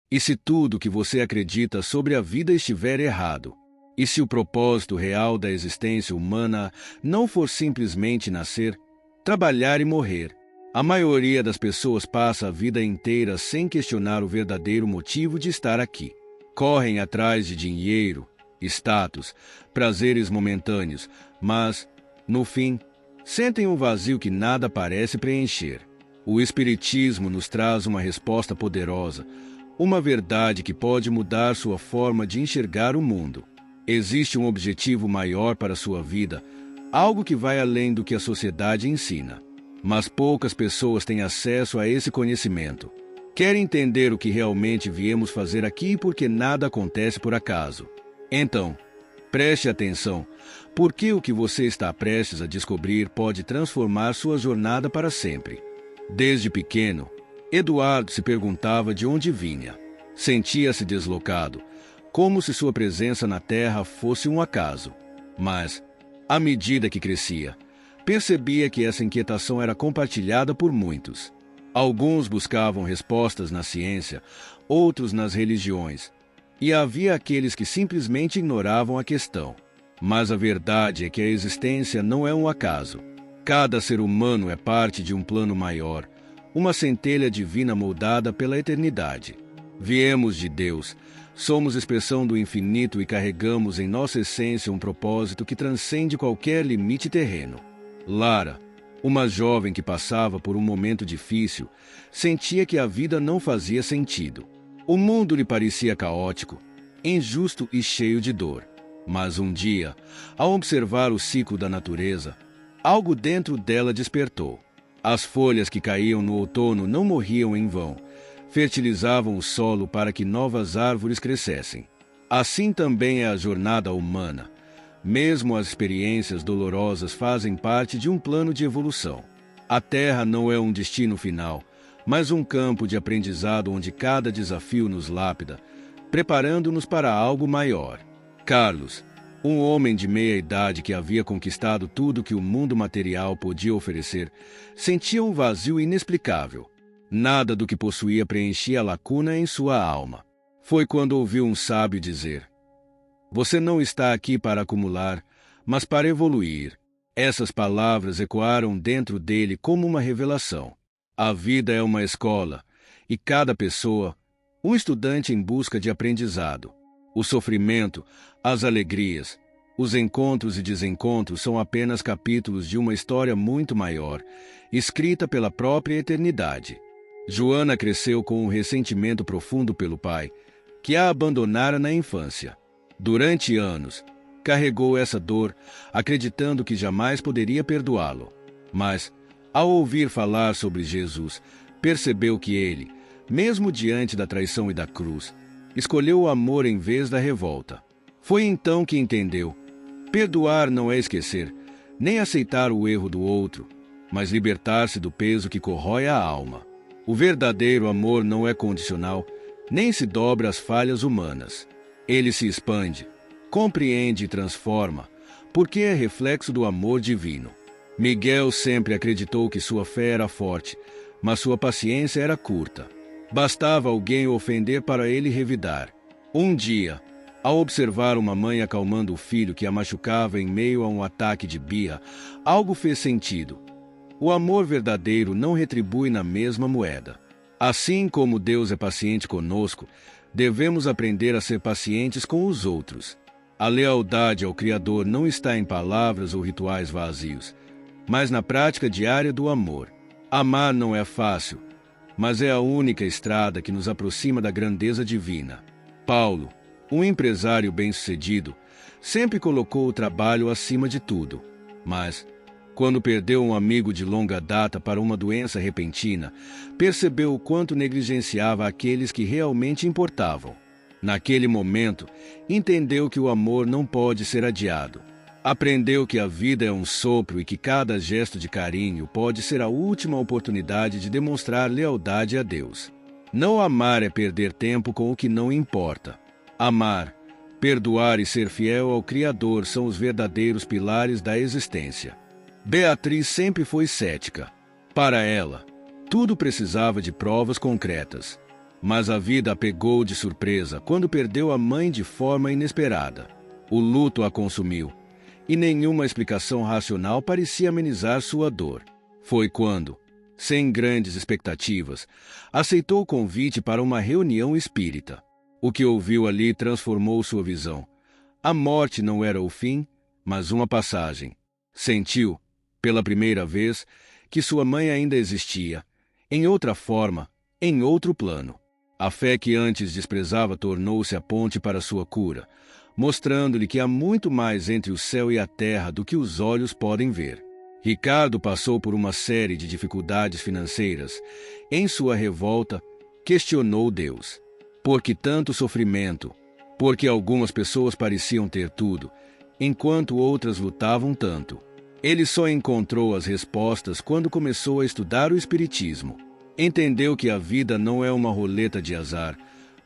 E se tudo que você acredita sobre a vida estiver errado? E se o propósito real da existência humana não for simplesmente nascer, trabalhar e morrer? A maioria das pessoas passa a vida inteira sem questionar o verdadeiro motivo de estar aqui. Correm atrás de dinheiro, status, prazeres momentâneos, mas, no fim, sentem um vazio que nada parece preencher. O Espiritismo nos traz uma resposta poderosa, uma verdade que pode mudar sua forma de enxergar o mundo. Existe um objetivo maior para sua vida, algo que vai além do que a sociedade ensina. Mas poucas pessoas têm acesso a esse conhecimento. Querem entender o que realmente viemos fazer aqui porque nada acontece por acaso. Então, preste atenção, porque o que você está prestes a descobrir pode transformar sua jornada para sempre. Desde pequeno, Eduardo se perguntava de onde vinha. Sentia-se deslocado, como se sua presença na Terra fosse um acaso. Mas, à medida que crescia, percebia que essa inquietação era compartilhada por muitos. Alguns buscavam respostas na ciência, outros nas religiões, e havia aqueles que simplesmente ignoravam a questão. Mas a verdade é que a existência não é um acaso. Cada ser humano é parte de um plano maior, uma centelha divina moldada pela eternidade. Viemos de Deus, somos expressão do infinito e carregamos em nossa essência um propósito que transcende qualquer limite terreno. Lara, uma jovem que passava por um momento difícil, sentia que a vida não fazia sentido. O mundo lhe parecia caótico, injusto e cheio de dor. Mas um dia, ao observar o ciclo da natureza, algo dentro dela despertou. As folhas que caíam no outono não morriam em vão, fertilizavam o solo para que novas árvores crescessem. Assim também é a jornada humana. Mesmo as experiências dolorosas fazem parte de um plano de evolução. A Terra não é um destino final, mas um campo de aprendizado onde cada desafio nos lapida, preparando-nos para algo maior. Carlos, um homem de meia-idade que havia conquistado tudo que o mundo material podia oferecer, sentia um vazio inexplicável. Nada do que possuía preenchia a lacuna em sua alma. Foi quando ouviu um sábio dizer: "Você não está aqui para acumular, mas para evoluir." Essas palavras ecoaram dentro dele como uma revelação. A vida é uma escola, e cada pessoa, um estudante em busca de aprendizado. O sofrimento, as alegrias, os encontros e desencontros são apenas capítulos de uma história muito maior, escrita pela própria eternidade. Joana cresceu com um ressentimento profundo pelo pai, que a abandonara na infância. Durante anos, carregou essa dor, acreditando que jamais poderia perdoá-lo. Mas, ao ouvir falar sobre Jesus, percebeu que ele, mesmo diante da traição e da cruz, escolheu o amor em vez da revolta. Foi então que entendeu: perdoar não é esquecer, nem aceitar o erro do outro, mas libertar-se do peso que corrói a alma. O verdadeiro amor não é condicional, nem se dobra às falhas humanas. Ele se expande, compreende e transforma, porque é reflexo do amor divino. Miguel sempre acreditou que sua fé era forte, mas sua paciência era curta. Bastava alguém o ofender para ele revidar. Um dia, ao observar uma mãe acalmando o filho que a machucava em meio a um ataque de birra, algo fez sentido. O amor verdadeiro não retribui na mesma moeda. Assim como Deus é paciente conosco, devemos aprender a ser pacientes com os outros. A lealdade ao Criador não está em palavras ou rituais vazios, mas na prática diária do amor. Amar não é fácil, mas é a única estrada que nos aproxima da grandeza divina. Paulo, um empresário bem-sucedido, sempre colocou o trabalho acima de tudo. Mas, quando perdeu um amigo de longa data para uma doença repentina, percebeu o quanto negligenciava aqueles que realmente importavam. Naquele momento, entendeu que o amor não pode ser adiado. Aprendeu que a vida é um sopro e que cada gesto de carinho pode ser a última oportunidade de demonstrar lealdade a Deus. Não amar é perder tempo com o que não importa. Amar, perdoar e ser fiel ao Criador são os verdadeiros pilares da existência. Beatriz sempre foi cética. Para ela, tudo precisava de provas concretas. Mas a vida a pegou de surpresa quando perdeu a mãe de forma inesperada. O luto a consumiu, e nenhuma explicação racional parecia amenizar sua dor. Foi quando, sem grandes expectativas, aceitou o convite para uma reunião espírita. O que ouviu ali transformou sua visão. A morte não era o fim, mas uma passagem. Sentiu, pela primeira vez, que sua mãe ainda existia, em outra forma, em outro plano. A fé que antes desprezava tornou-se a ponte para sua cura, mostrando-lhe que há muito mais entre o céu e a terra do que os olhos podem ver. Ricardo passou por uma série de dificuldades financeiras. Em sua revolta, questionou Deus. Por que tanto sofrimento? Porque algumas pessoas pareciam ter tudo, enquanto outras lutavam tanto. Ele só encontrou as respostas quando começou a estudar o Espiritismo. Entendeu que a vida não é uma roleta de azar,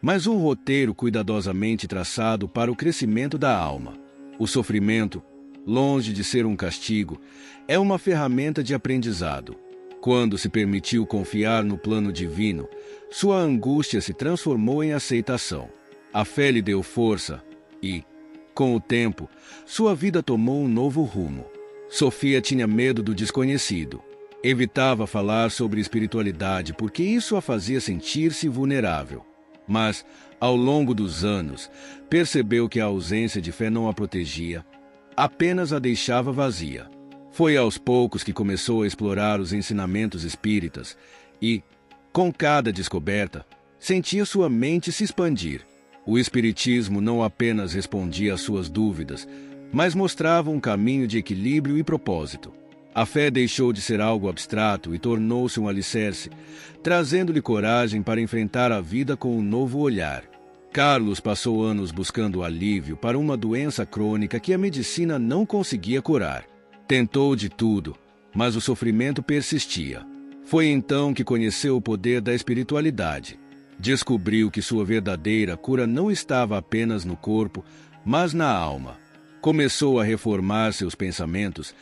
mas um roteiro cuidadosamente traçado para o crescimento da alma. O sofrimento, longe de ser um castigo, é uma ferramenta de aprendizado. Quando se permitiu confiar no plano divino, sua angústia se transformou em aceitação. A fé lhe deu força e, com o tempo, sua vida tomou um novo rumo. Sofia tinha medo do desconhecido. Evitava falar sobre espiritualidade porque isso a fazia sentir-se vulnerável. Mas, ao longo dos anos, percebeu que a ausência de fé não a protegia, apenas a deixava vazia. Foi aos poucos que começou a explorar os ensinamentos espíritas e, com cada descoberta, sentia sua mente se expandir. O espiritismo não apenas respondia às suas dúvidas, mas mostrava um caminho de equilíbrio e propósito. A fé deixou de ser algo abstrato e tornou-se um alicerce, trazendo-lhe coragem para enfrentar a vida com um novo olhar. Carlos passou anos buscando alívio para uma doença crônica que a medicina não conseguia curar. Tentou de tudo, mas o sofrimento persistia. Foi então que conheceu o poder da espiritualidade. Descobriu que sua verdadeira cura não estava apenas no corpo, mas na alma. Começou a reformar seus pensamentos,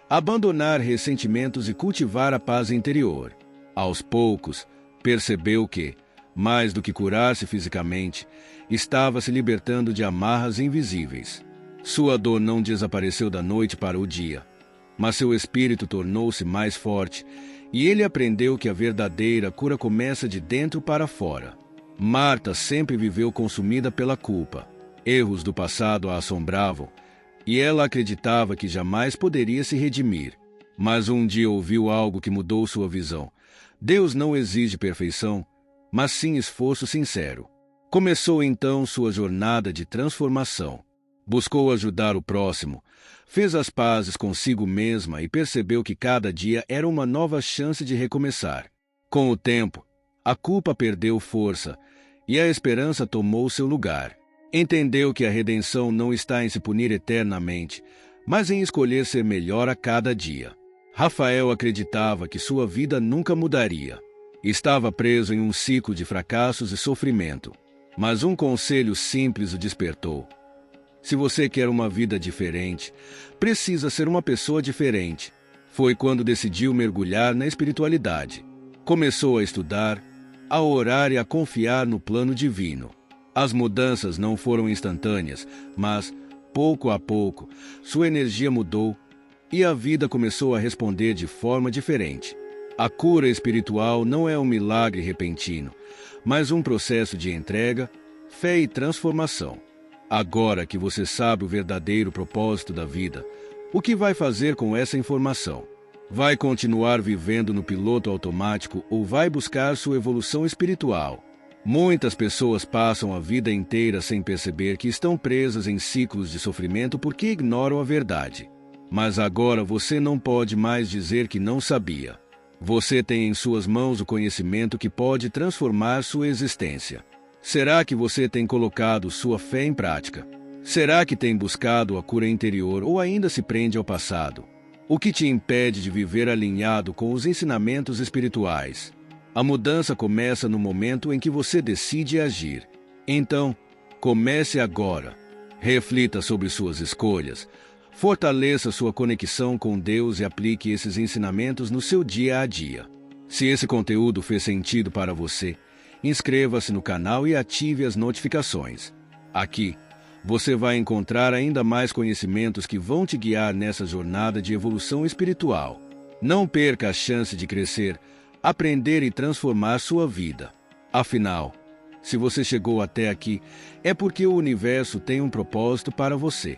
abandonar ressentimentos e cultivar a paz interior. Aos poucos, percebeu que, mais do que curar-se fisicamente, estava se libertando de amarras invisíveis. Sua dor não desapareceu da noite para o dia, mas seu espírito tornou-se mais forte e ele aprendeu que a verdadeira cura começa de dentro para fora. Marta sempre viveu consumida pela culpa. Erros do passado a assombravam, e ela acreditava que jamais poderia se redimir. Mas um dia ouviu algo que mudou sua visão. Deus não exige perfeição, mas sim esforço sincero. Começou então sua jornada de transformação. Buscou ajudar o próximo, fez as pazes consigo mesma e percebeu que cada dia era uma nova chance de recomeçar. Com o tempo, a culpa perdeu força e a esperança tomou seu lugar. Entendeu que a redenção não está em se punir eternamente, mas em escolher ser melhor a cada dia. Rafael acreditava que sua vida nunca mudaria. Estava preso em um ciclo de fracassos e sofrimento. Mas um conselho simples o despertou. Se você quer uma vida diferente, precisa ser uma pessoa diferente. Foi quando decidiu mergulhar na espiritualidade. Começou a estudar, a orar e a confiar no plano divino. As mudanças não foram instantâneas, mas, pouco a pouco, sua energia mudou e a vida começou a responder de forma diferente. A cura espiritual não é um milagre repentino, mas um processo de entrega, fé e transformação. Agora que você sabe o verdadeiro propósito da vida, o que vai fazer com essa informação? Vai continuar vivendo no piloto automático ou vai buscar sua evolução espiritual? Muitas pessoas passam a vida inteira sem perceber que estão presas em ciclos de sofrimento porque ignoram a verdade. Mas agora você não pode mais dizer que não sabia. Você tem em suas mãos o conhecimento que pode transformar sua existência. Será que você tem colocado sua fé em prática? Será que tem buscado a cura interior ou ainda se prende ao passado? O que te impede de viver alinhado com os ensinamentos espirituais? A mudança começa no momento em que você decide agir. Então, comece agora. Reflita sobre suas escolhas. Fortaleça sua conexão com Deus e aplique esses ensinamentos no seu dia a dia. Se esse conteúdo fez sentido para você, Inscreva-se no canal e ative as notificações. Aqui, você vai encontrar ainda mais conhecimentos que vão te guiar nessa jornada de evolução espiritual. Não perca a chance de crescer, aprender e transformar sua vida. Afinal, se você chegou até aqui, é porque o universo tem um propósito para você.